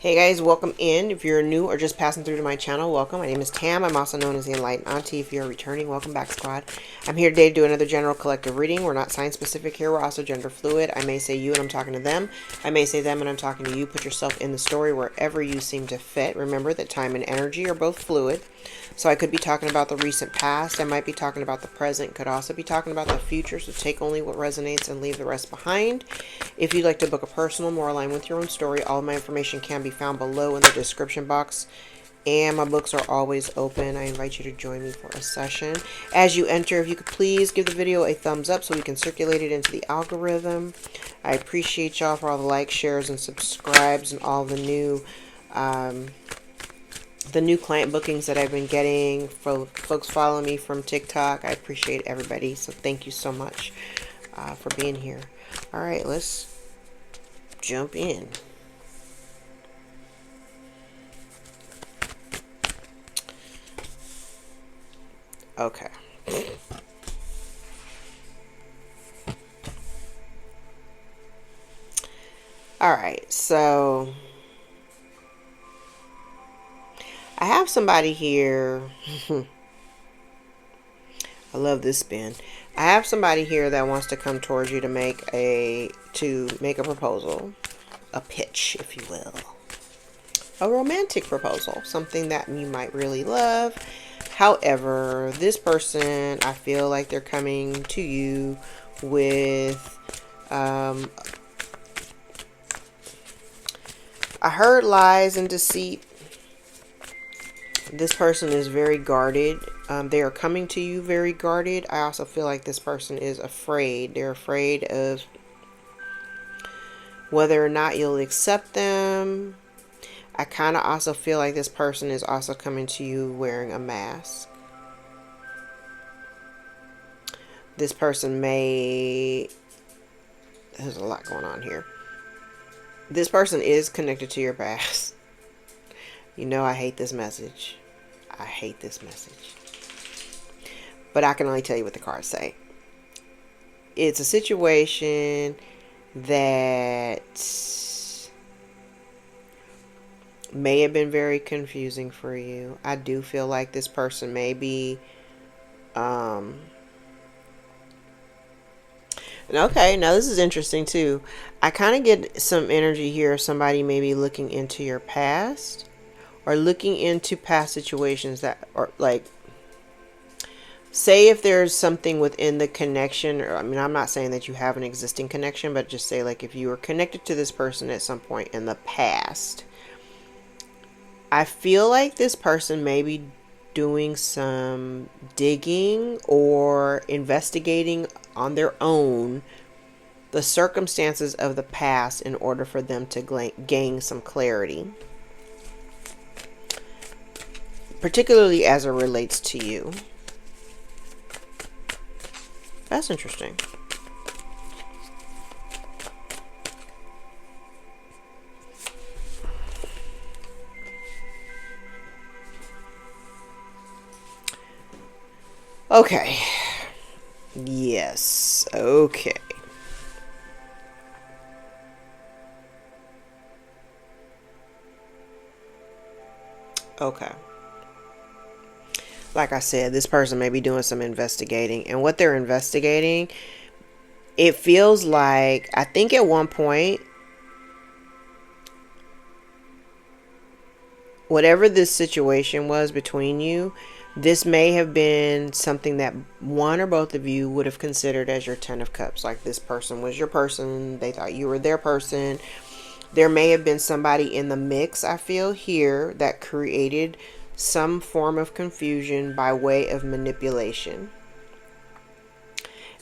Hey guys, welcome in. If you're new or just passing through to my channel, welcome. My name is Tam. I'm also known as the Enlightened Auntie. If you're returning, welcome back, squad. I'm here today to do another general collective reading. We're not sign specific here. We're also gender fluid. I may say you and I'm talking to them. I may say them and I'm talking to you. Put yourself in the story wherever you seem to fit. Remember that time and energy are both fluid. So I could be talking about the recent past. I might be talking about the present. Could also be talking about the future. So take only what resonates and leave the rest behind. If you'd like to book a personal, more aligned with your own story, all of my information can be found below in the description box. And my books are always open. I invite you to join me for a session. As you enter, if you could please give the video a thumbs up so we can circulate it into the algorithm. I appreciate y'all for all the likes, shares, and subscribes and all the new client bookings that I've been getting for folks following me from TikTok. I appreciate everybody. So thank you so much for being here. All right, let's jump in. Okay. All right, so I have somebody here. I love this spin. I have somebody here that wants to come towards you to make a proposal, a pitch, if you will. A romantic proposal, something that you might really love. However, this person, I feel like they're coming to you with, I heard lies and deceit. This person is very guarded. They are coming to you very guarded. I also feel like this person is afraid. They're afraid of whether or not you'll accept them. I kind of also feel like this person is also coming to you wearing a mask. This person may... There's a lot going on here. This person is connected to your past. You know I hate this message. I hate this message. But I can only tell you what the cards say. It's a situation that may have been very confusing for you. I do feel like this person may be okay, now this is interesting too. I kind of get some energy here of somebody maybe looking into your past or looking into past situations that are like, say if there's something within the connection, or I mean, I'm not saying that you have an existing connection, but just say like if you were connected to this person at some point in the past, I feel like this person may be doing some digging or investigating on their own the circumstances of the past in order for them to gain some clarity, particularly as it relates to you. That's interesting. Okay. Yes. Okay. Okay. Like I said, this person may be doing some investigating, and what they're investigating, it feels like, I think at one point, whatever this situation was between you, this may have been something that one or both of you would have considered as your 10 of Cups. Like this person was your person. They thought you were their person. There may have been somebody in the mix, I feel here, that created some form of confusion by way of manipulation.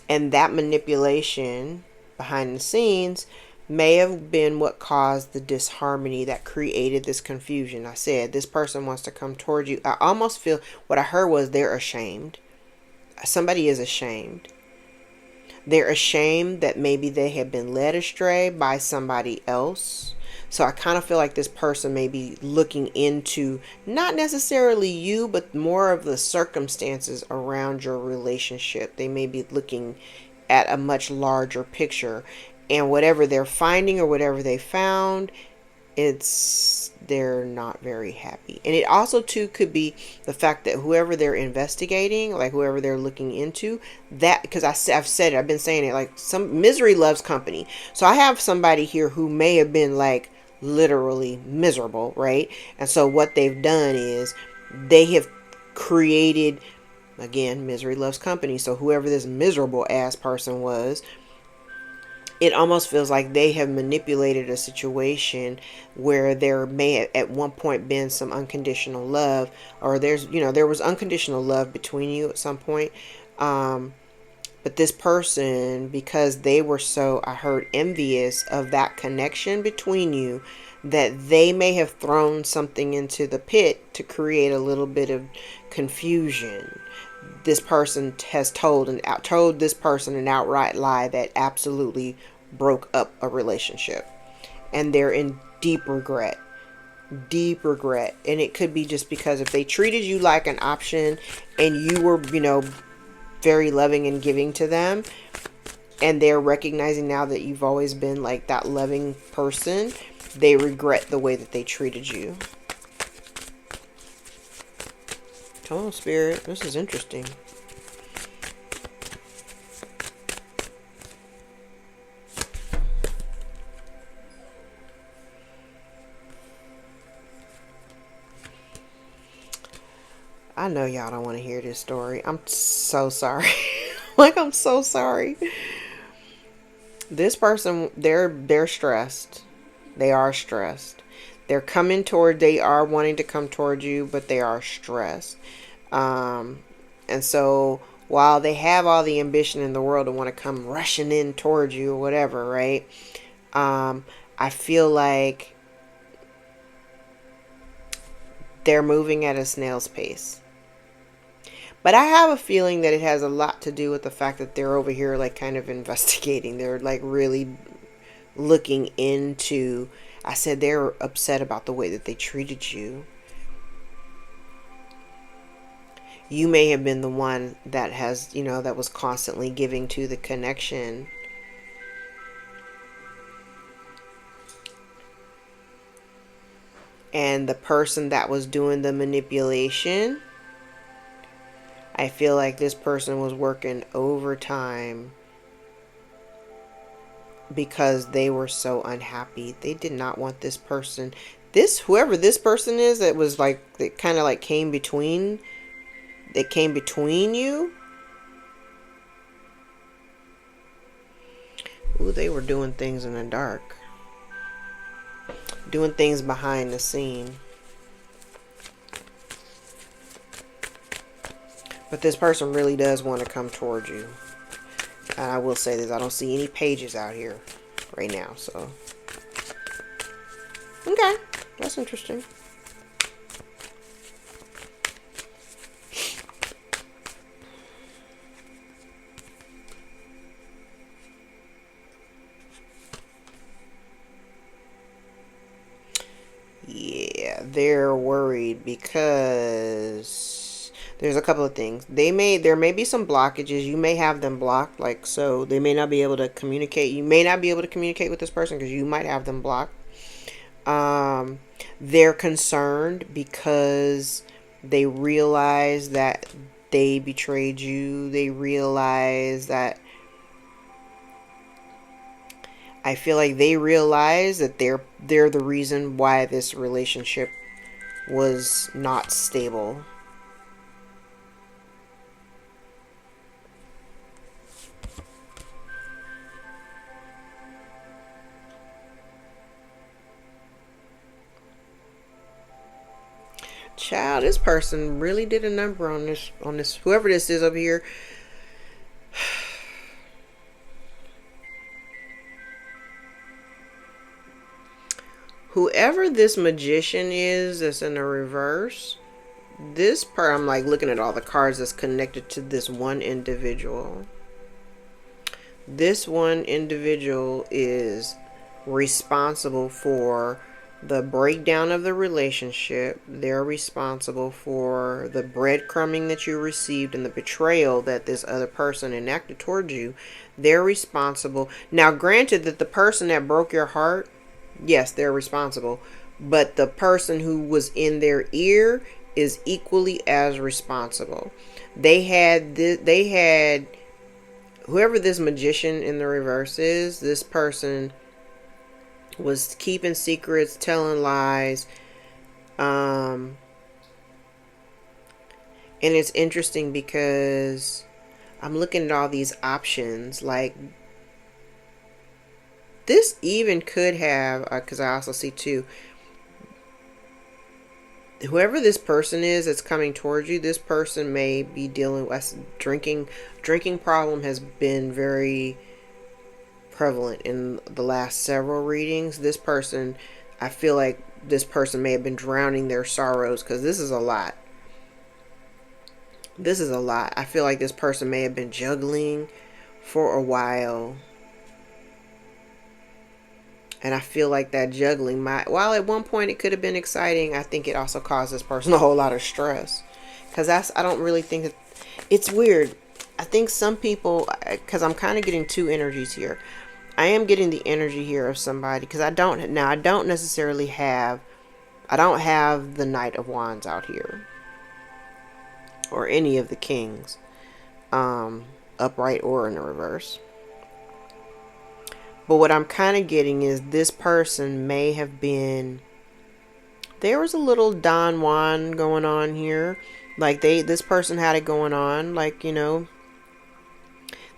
And that manipulation behind the scenes may have been what caused the disharmony that created this confusion. I said this person wants to come towards you. I almost feel what I heard was they're ashamed. Somebody is ashamed. They're ashamed that maybe they have been led astray by somebody else. So I kind of feel like this person may be looking into not necessarily you, but more of the circumstances around your relationship. They may be looking at a much larger picture, and whatever they're finding or whatever they found, it's they're not very happy. And it also too could be the fact that whoever they're investigating, like whoever they're looking into, that, because I've said it, I've been saying it, like, some misery loves company. So I have somebody here who may have been like literally miserable, right? And so what they've done is they have created, again, misery loves company. So whoever this miserable ass person was, it almost feels like they have manipulated a situation where there may have at one point been some unconditional love, or there was unconditional love between you at some point. But this person, because they were so, I heard, envious of that connection between you, that they may have thrown something into the pit to create a little bit of confusion. This person has told this person an outright lie that absolutely broke up a relationship, and they're in deep regret. And it could be just because if they treated you like an option and you were, very loving and giving to them, and they're recognizing now that you've always been like that loving person, they regret the way that they treated you. Come on, Spirit. This is interesting. I know y'all don't want to hear this story. I'm so sorry. Like, I'm so sorry. This person, they're stressed. They are stressed. They are wanting to come toward you, but they are stressed. And so while they have all the ambition in the world to want to come rushing in towards you or whatever, right? I feel like they're moving at a snail's pace. But I have a feeling that it has a lot to do with the fact that they're over here like kind of investigating. They're like really looking into, I said they're upset about the way that they treated you. You may have been the one that has, that was constantly giving to the connection. And the person that was doing the manipulation, I feel like this person was working overtime because they were so unhappy. They did not want this person. Whoever this person is, that was like, that kind of like came between you. Ooh, they were doing things in the dark. Doing things behind the scene. But this person really does want to come towards you. And I will say this, I don't see any pages out here right now, so. Okay, that's interesting. Yeah, they're worried because there's a couple of things. There may be some blockages. You may have them blocked, like, so they may not be able to communicate. You may not be able to communicate with this person because you might have them blocked. They're concerned because they realize that they betrayed you. They realize that, I feel like they realize that they're the reason why this relationship was not stable. Child, this person really did a number on this, whoever this is over here. Whoever this magician is that's in the reverse, this part, I'm like looking at all the cards that's connected to this one individual. This one individual is responsible for the breakdown of the relationship. They're responsible for the breadcrumbing that you received and the betrayal that this other person enacted towards you. They're responsible. Now, granted that the person that broke your heart, yes, they're responsible. but the person who was in their ear is equally as responsible. They had whoever this magician in the reverse is, this person was keeping secrets, telling lies. And it's interesting because I'm looking at all these options. Like, this even could have, because I also see too, whoever this person is that's coming towards you, this person may be dealing with drinking problem has been very prevalent in the last several readings. This person, I feel like this person may have been drowning their sorrows, because this is a lot. This is a lot. I feel like this person may have been juggling for a while. And I feel like that juggling while at one point it could have been exciting, I think it also caused this person a whole lot of stress. Because I don't really think that, it's weird. I think some people, because I'm kind of getting two energies here. I am getting the energy here of somebody, because I don't necessarily have, I don't have the Knight of Wands out here. Or any of the Kings. Upright or in the reverse. But what I'm kind of getting is this person may have been, there was a little Don Juan going on here. Like this person had it going on. Like, you know,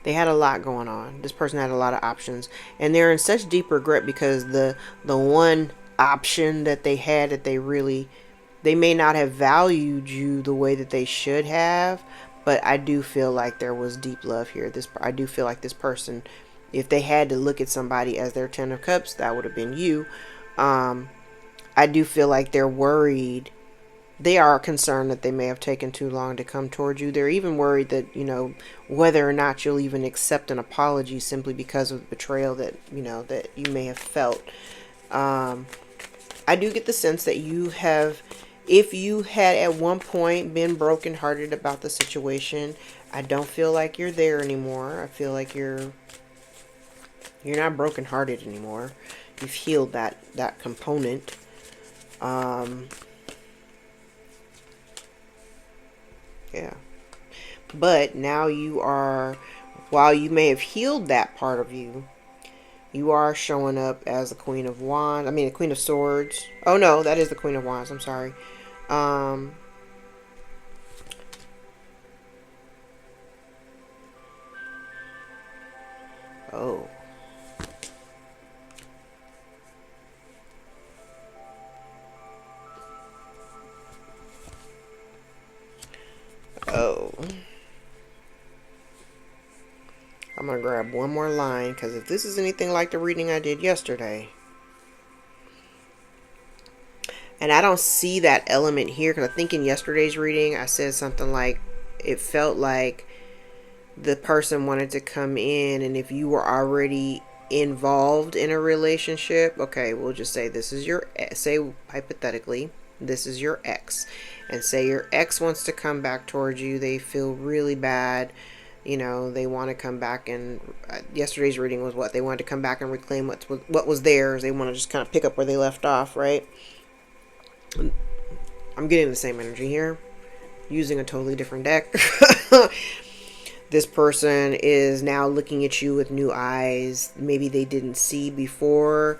they had a lot going on. This person had a lot of options. And they're in such deep regret because the one option that they had that they may not have valued you the way that they should have. But I do feel like there was deep love here. I do feel like this person, if they had to look at somebody as their 10 of Cups, that would have been you. I do feel like they're worried. They are concerned that they may have taken too long to come towards you. They're even worried that, you know, whether or not you'll even accept an apology simply because of the betrayal that, you know, that you may have felt. I do get the sense that you have, if you had at one point been brokenhearted about the situation, I don't feel like you're there anymore. I feel like you're not brokenhearted anymore. You've healed that component. Yeah. But now you are, while you may have healed that part of you, you are showing up as the Queen of Wands. I mean, the Queen of Swords. Oh no, that is the Queen of Wands. I'm sorry. Oh. Oh. I'm going to grab one more line, because if this is anything like the reading I did yesterday, and I don't see that element here, because I think in yesterday's reading I said something like it felt like the person wanted to come in, and if you were already involved in a relationship, okay, we'll just say this is your, say hypothetically, this is your ex, and say your ex wants to come back towards you. They feel really bad. You know, they want to come back, and yesterday's reading was what? They wanted to come back and reclaim what was theirs. They want to just kind of pick up where they left off, right? I'm getting the same energy here, using a totally different deck. This person is now looking at you with new eyes. Maybe they didn't see before.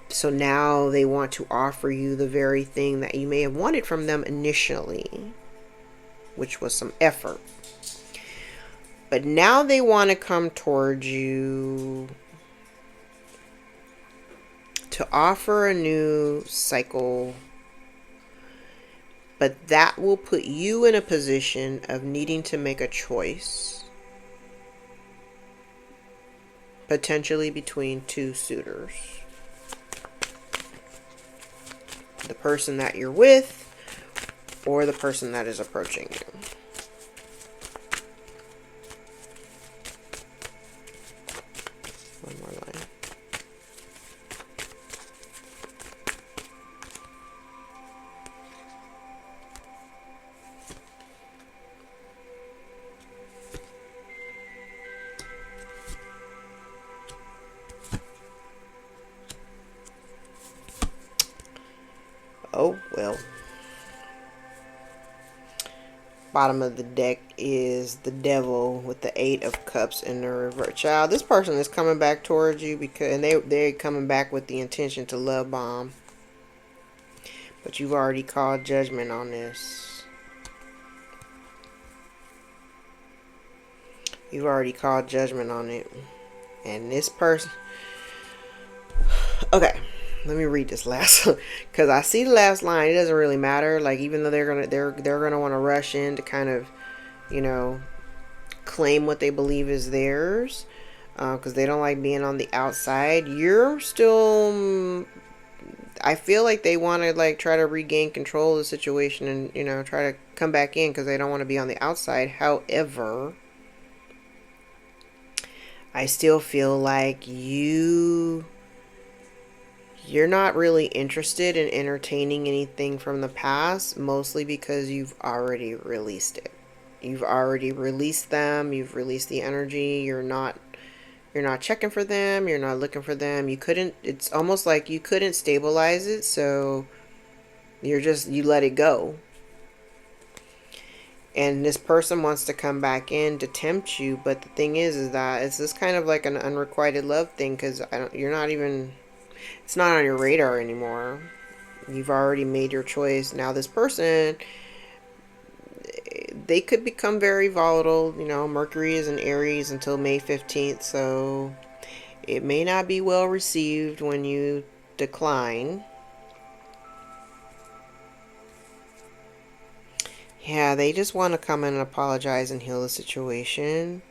So now they want to offer you the very thing that you may have wanted from them initially, which was some effort. But now they want to come towards you to offer a new cycle. But that will put you in a position of needing to make a choice. Potentially between two suitors. The person that you're with, or the person that is approaching you. One more line. Oh, well. Bottom of the deck is the devil with the 8 of cups in the reverse. Child, this person is coming back towards you because, and they're coming back with the intention to love bomb. But you've already called judgment on this. You've already called judgment on it. And this person... Okay, let me read this last one. Because I see the last line. It doesn't really matter. Like, even though they're gonna want to rush in to kind of, you know, claim what they believe is theirs. Because they don't like being on the outside. You're still... I feel like they want to like try to regain control of the situation and, you know, try to come back in because they don't want to be on the outside. However, I still feel like you're not really interested in entertaining anything from the past, mostly because you've already released it. You've already released them. You've released the energy. You're not checking for them. You're not looking for them. It's almost like you couldn't stabilize it. So you let it go. And this person wants to come back in to tempt you. But the thing is that it's this kind of like an unrequited love thing. Because it's not on your radar anymore. You've already made your choice. Now this person, they could become very volatile. You know, Mercury is in Aries until May 15th, so it may not be well received when you decline. Yeah, they just want to come in and apologize and heal the situation.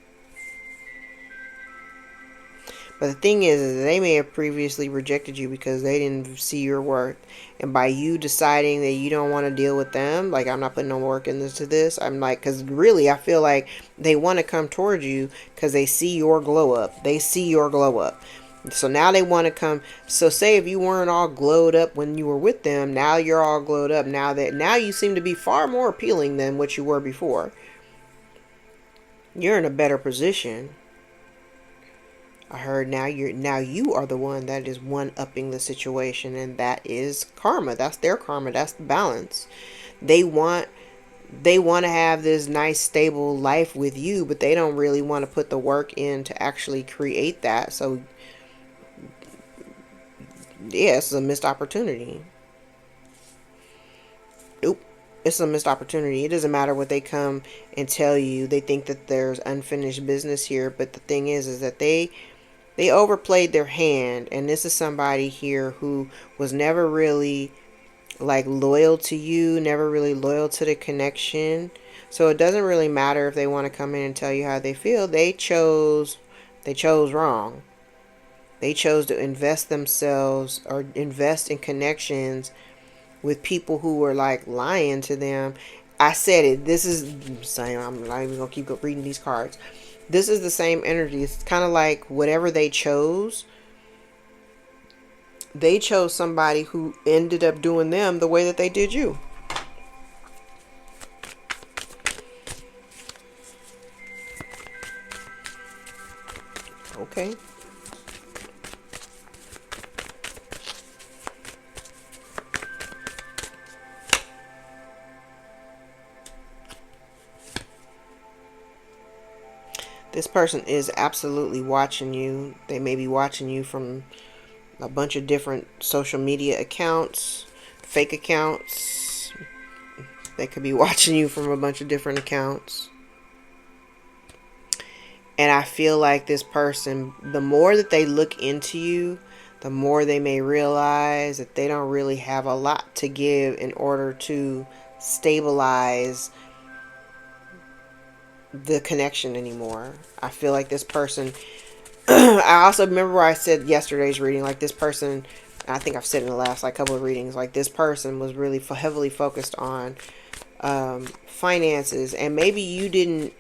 But the thing is they may have previously rejected you because they didn't see your worth. And by you deciding that you don't want to deal with them, like, I'm not putting no work into this. I'm like, because really, I feel like they want to come towards you because they see your glow up. They see your glow up. So now they want to come. So say if you weren't all glowed up when you were with them, now you're all glowed up. Now you seem to be far more appealing than what you were before. You're in a better position. I heard now you are the one that is one-upping the situation, and that is karma. That's their karma. That's the balance. They want to have this nice stable life with you, but they don't really want to put the work in to actually create that. So yeah, it's a missed opportunity. Nope. It's a missed opportunity. It doesn't matter what they come and tell you. They think that there's unfinished business here, but the thing is that they overplayed their hand, and this is somebody here who was never really like loyal to you, never really loyal to the connection. So it doesn't really matter if they want to come in and tell you how they feel. They chose wrong. They chose to invest themselves or invest in connections with people who were like lying to them. I said it. This is saying, I'm not even gonna keep reading these cards. This is the same energy. It's kind of like whatever they chose somebody who ended up doing them the way that they did you. Okay. This person is absolutely watching you. They may be watching you from a bunch of different social media accounts, fake accounts. They could be watching you from a bunch of different accounts. And I feel like this person, the more that they look into you, the more they may realize that they don't really have a lot to give in order to stabilize the connection anymore. I feel like this person I also remember where I said yesterday's reading, like this person, I think I've said in the last like couple of readings, like this person was really heavily focused on finances, and maybe you didn't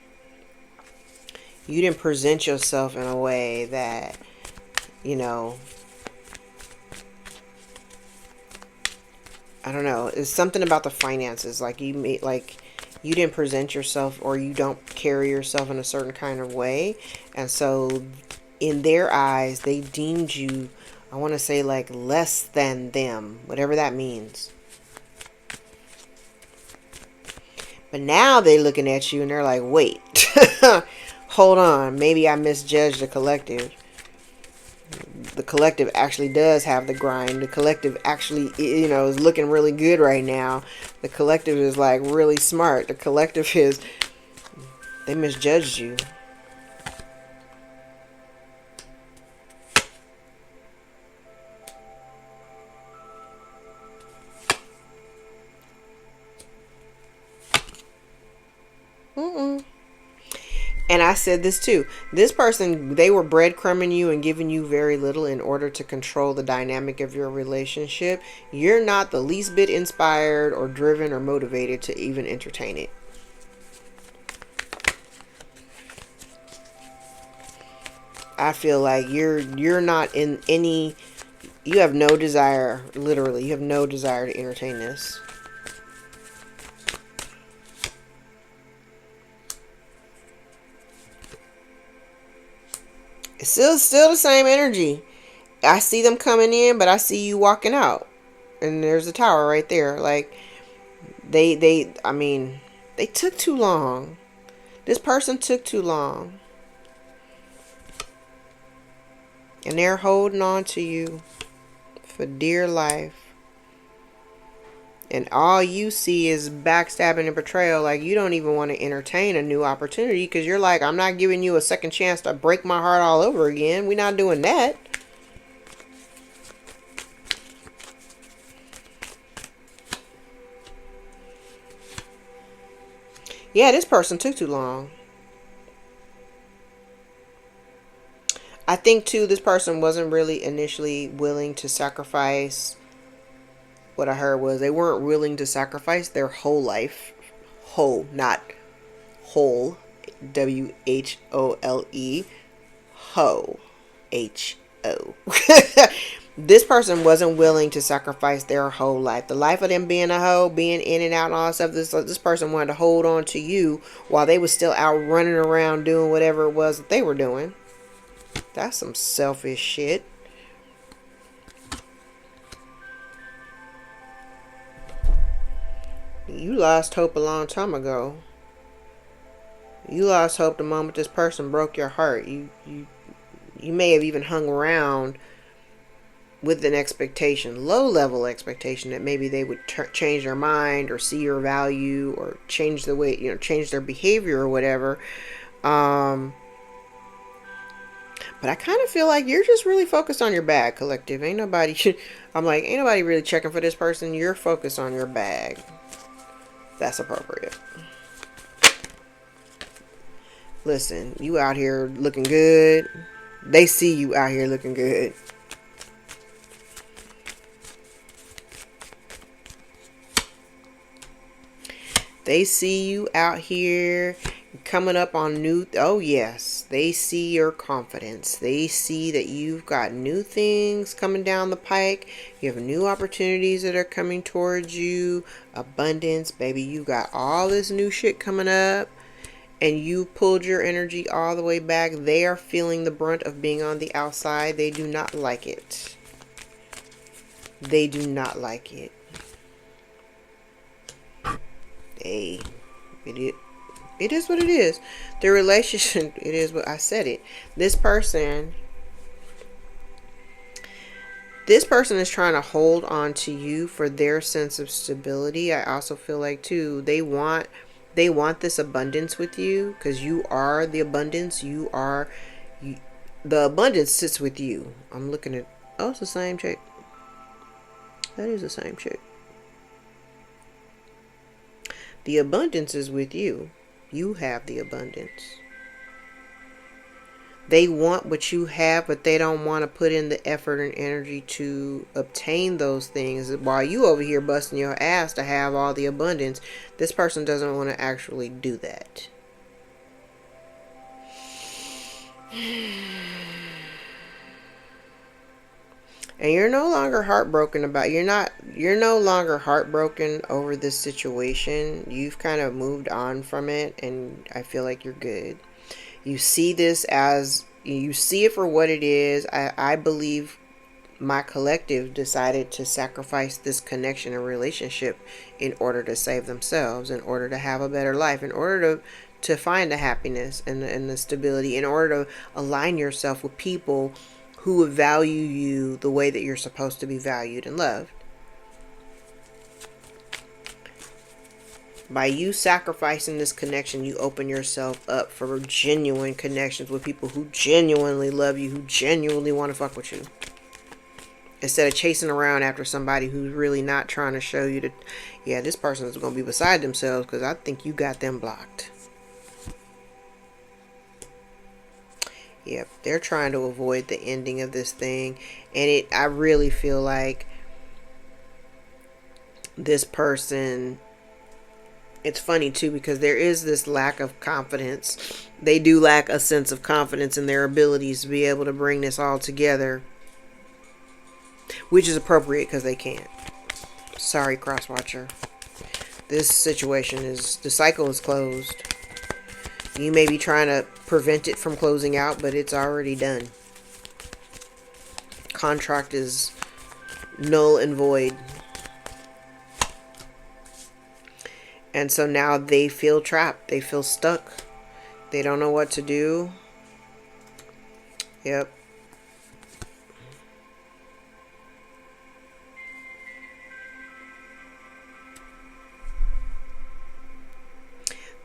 present yourself in a way that, you know, I don't know, it's something about the finances, like you didn't present yourself, or you don't carry yourself in a certain kind of way, and so in their eyes they deemed you, I want to say, like less than them, whatever that means. But now they're looking at you and they're like, wait, hold on. Maybe I misjudged the collective. The collective actually does have the grind. The collective actually, is looking really good right now. The collective is like really smart. The collective is, they misjudged you. And I said this too. This person, they were breadcrumbing you and giving you very little in order to control the dynamic of your relationship. You're not the least bit inspired or driven or motivated to even entertain it. I feel like you're not in any, you have no desire, literally, you have no desire to entertain this. It's still the same energy. I see them coming in, but I see you walking out. And there's a tower right there. Like, I mean, they took too long. This person took too long. And they're holding on to you for dear life. And all you see is backstabbing and betrayal. Like, you don't even want to entertain a new opportunity because you're like, I'm not giving you a second chance to break my heart all over again. We're not doing that. Yeah, this person took too long. I think, too, this person wasn't really initially willing to sacrifice. What I heard was they weren't willing to sacrifice their whole life. Whole, not whole. W-H-O-L-E. Ho. H-O. This person wasn't willing to sacrifice their whole life. The life of them being a hoe, being in and out and all that stuff. This person wanted to hold on to you while they was still out running around doing whatever it was that they were doing. That's some selfish shit. You lost hope a long time ago. You lost hope the moment this person broke your heart. You may have even hung around with an expectation, low-level expectation, that maybe they would change their mind or see your value or change the way, change their behavior or whatever. But I kind of feel like you're just really focused on your bag, collective. Ain't nobody really checking for this person. You're focused on your bag. That's appropriate. Listen, you out here looking good. They see you out here looking good. They see you out here coming up on new. Oh yes, they see your confidence. They see that you've got new things coming down the pike. You have new opportunities that are coming towards you. Abundance, baby. You got all this new shit coming up, and you pulled your energy all the way back. They are feeling the brunt of being on the outside. They do not like it. They do not like it. Hey, it is what it is. The relationship, it is what I said it. This person is trying to hold on to you for their sense of stability. I also feel like, too, they want this abundance with you because you are the abundance. The abundance sits with you. I'm looking at, oh, it's the same chick. That is the same chick. The abundance is with you. You have the abundance. They want what you have, but they don't want to put in the effort and energy to obtain those things. While you over here busting your ass to have all the abundance, this person doesn't want to actually do that. And you're no longer heartbroken you're no longer heartbroken over this situation. You've kind of moved on from it, and I feel like you're good. You see it for what it is. I believe my collective decided to sacrifice this connection and relationship in order to save themselves, in order to have a better life, in order to find the happiness and the stability, in order to align yourself with people who would value you the way that you're supposed to be valued and loved. By you sacrificing this connection, you open yourself up for genuine connections with people who genuinely love you, who genuinely want to fuck with you. Instead of chasing around after somebody who's really not trying to show you that, yeah, this person is going to be beside themselves because I think you got them blocked. Yep, they're trying to avoid the ending of this thing. And I really feel like this person, it's funny too, because there is this lack of confidence. They do lack a sense of confidence in their abilities to be able to bring this all together. Which is appropriate because they can't. Sorry, Crosswatcher. This situation is, the cycle is closed. You may be trying to prevent it from closing out, but it's already done. Contract is null and void. And so now they feel trapped. They feel stuck. They don't know what to do. Yep.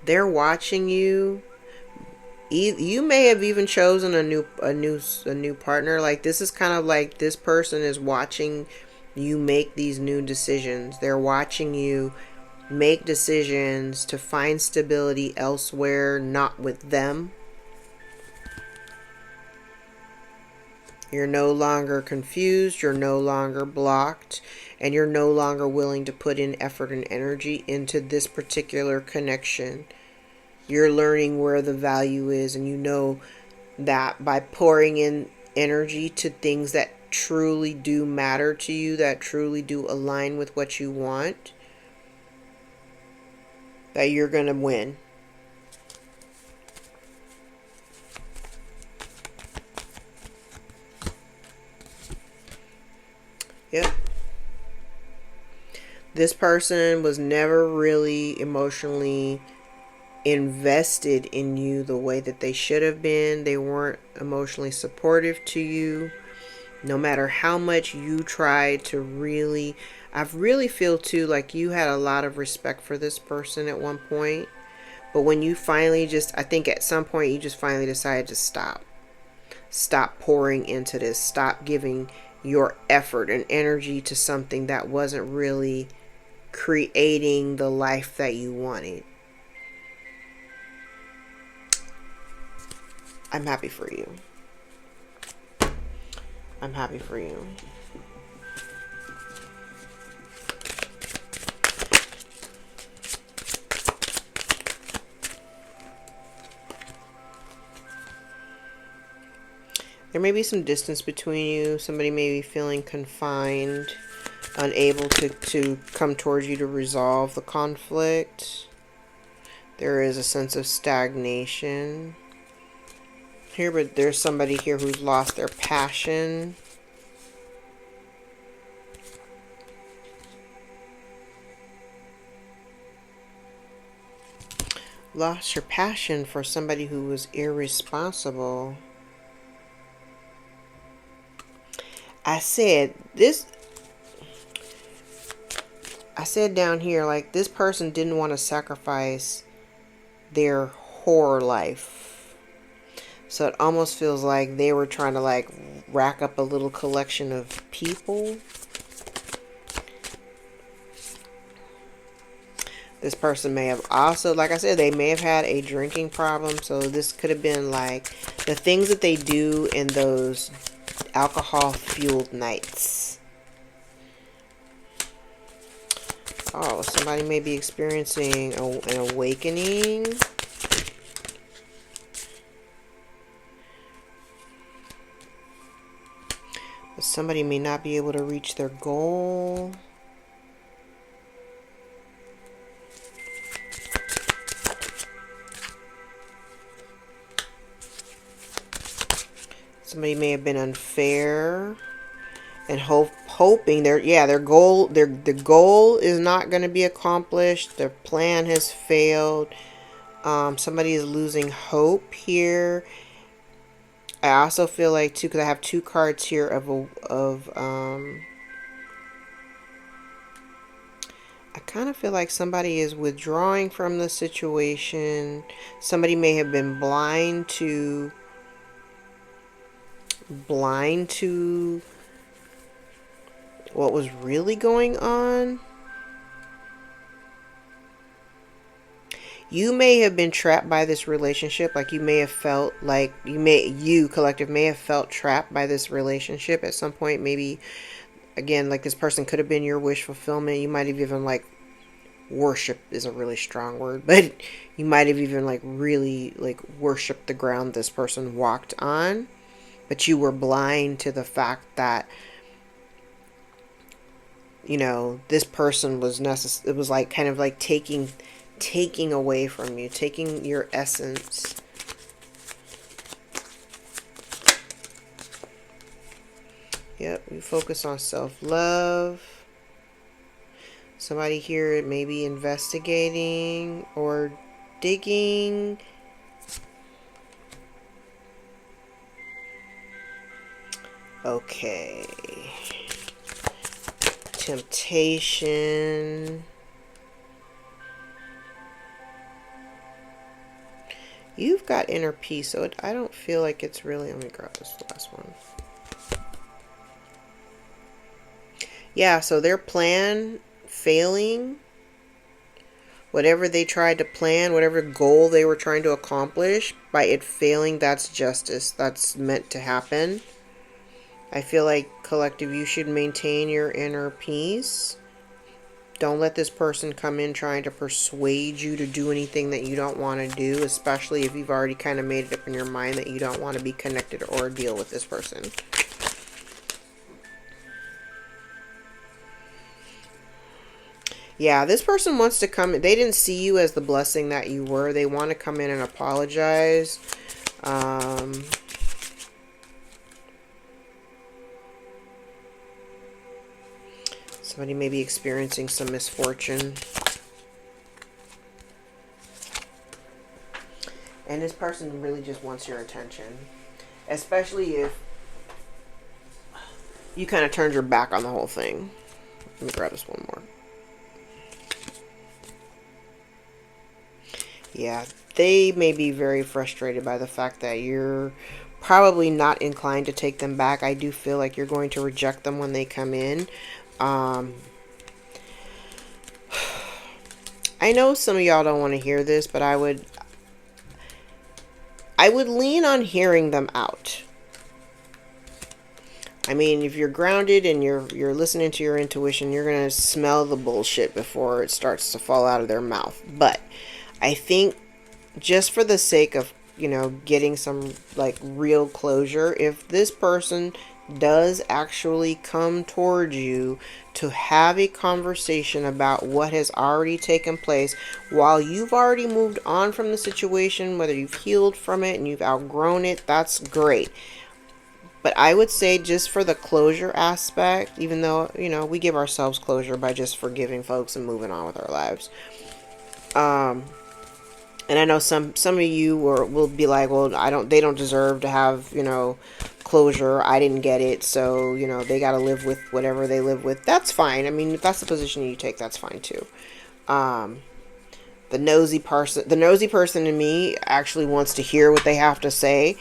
They're watching you. You may have even chosen a new partner. Like, this is kind of like this person is watching you make these new decisions. They're watching you make decisions to find stability elsewhere, not with them. You're no longer confused, you're no longer blocked, and you're no longer willing to put in effort and energy into this particular connection. You're learning where the value is, and you know that by pouring in energy to things that truly do matter to you, that truly do align with what you want, that you're going to win. Yep. This person was never really emotionally invested in you the way that they should have been. They weren't emotionally supportive to you. No matter how much you tried to really, I really feel too like you had a lot of respect for this person at one point. But when you finally I think at some point you just finally decided to stop. Stop pouring into this. Stop giving your effort and energy to something that wasn't really creating the life that you wanted. I'm happy for you. I'm happy for you. There may be some distance between you. Somebody may be feeling confined, unable to come towards you to resolve the conflict. There is a sense of stagnation here, but there's somebody here who's lost their passion. Lost your passion for somebody who was irresponsible. I said down here, like, this person didn't want to sacrifice their whore life. So it almost feels like they were trying to, like, rack up a little collection of people. This person may have also, like I said, they may have had a drinking problem. So this could have been like the things that they do in those alcohol-fueled nights. Oh, somebody may be experiencing an awakening. But somebody may not be able to reach their goal. Somebody may have been unfair. and hoping their goal is not going to be accomplished. Their plan has failed. Somebody is losing hope here. I also feel like too, because I have two cards here I kind of feel like somebody is withdrawing from the situation. Somebody may have been blind to what was really going on. You may have been trapped by this relationship. Like you may have felt like you collective may have felt trapped by this relationship at some point. Maybe again, like this person could have been your wish fulfillment. You might have even like, worship is a really strong word, but you might have even like really like worshiped the ground this person walked on, but you were blind to the fact that, you know, this person was it was like kind of like taking away from you, taking your essence. Yep, we focus on self-love. Somebody here may be investigating or digging. Okay. Temptation. You've got inner peace, so I don't feel like it's really... Let me grab this last one. Yeah, so their plan failing, whatever they tried to plan, whatever goal they were trying to accomplish, by it failing, that's justice. That's meant to happen. I feel like, collective, you should maintain your inner peace. Don't let this person come in trying to persuade you to do anything that you don't want to do, especially if you've already kind of made it up in your mind that you don't want to be connected or deal with this person. Yeah, this person wants to come. They didn't see you as the blessing that you were. They want to come in and apologize. Somebody may be experiencing some misfortune. And this person really just wants your attention. Especially if you kind of turned your back on the whole thing. Let me grab this one more. Yeah, they may be very frustrated by the fact that you're probably not inclined to take them back. I do feel like you're going to reject them when they come in. I know some of y'all don't want to hear this, but I would lean on hearing them out. I mean, if you're grounded and you're listening to your intuition, you're going to smell the bullshit before it starts to fall out of their mouth. But I think just for the sake of, you know, getting some like real closure, if this person does actually come towards you to have a conversation about what has already taken place, while you've already moved on from the situation, whether you've healed from it and you've outgrown it, that's great. But I would say, just for the closure aspect, even though, you know, we give ourselves closure by just forgiving folks and moving on with our lives. And I know some of you will be like, well, they don't deserve to have, you know, closure. I didn't get it, so, you know, they got to live with whatever they live with. That's fine. I mean, if that's the position you take, that's fine too. The nosy person in me actually wants to hear what they have to say.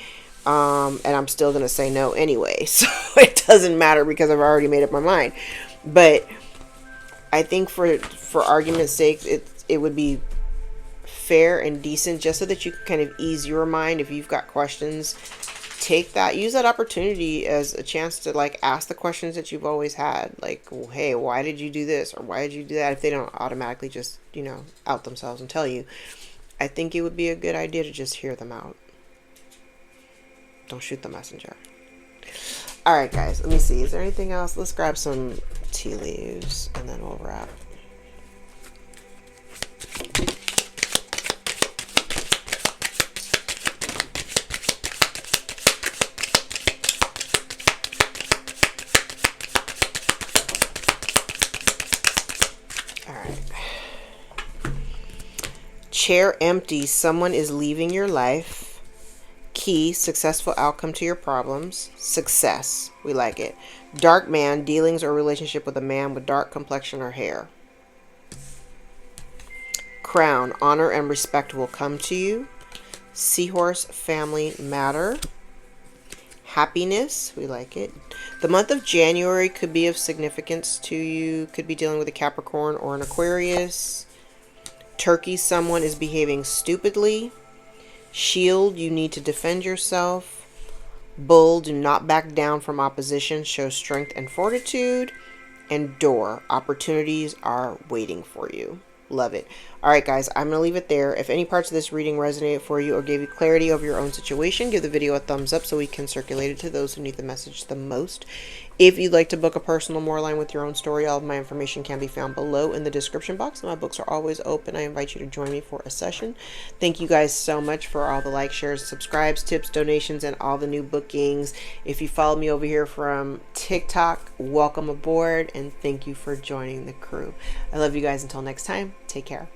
And I'm still going to say no anyway. So it doesn't matter because I've already made up my mind. But I think for argument's sake, it would be fair and decent, just so that you can kind of ease your mind. If you've got questions, use that opportunity as a chance to like ask the questions that you've always had. Like, well, hey, why did you do this? Or why did you do that? If they don't automatically just, you know, out themselves and tell you, I think it would be a good idea to just hear them out. Don't shoot the messenger. All right, guys, let me see. Is there anything else? Let's grab some tea leaves and then we'll wrap. Chair empty. Someone is leaving your life. Key, successful outcome to your problems. Success. We like it. Dark man, dealings or relationship with a man with dark complexion or hair. Crown, honor and respect will come to you. Seahorse, family matter. Happiness, we like it. The month of January could be of significance to you. Could be dealing with a Capricorn or an Aquarius. Turkey, someone is behaving stupidly. Shield, you need to defend yourself. Bull, do not back down from opposition. Show strength and fortitude. And door, opportunities are waiting for you. Love it. All right, guys, I'm going to leave it there. If any parts of this reading resonated for you or gave you clarity over your own situation, give the video a thumbs up so we can circulate it to those who need the message the most. If you'd like to book a personal more aligned with your own story, all of my information can be found below in the description box. My books are always open. I invite you to join me for a session. Thank you guys so much for all the likes, shares, subscribes, tips, donations, and all the new bookings. If you follow me over here from TikTok, welcome aboard, and thank you for joining the crew. I love you guys. Until next time, take care.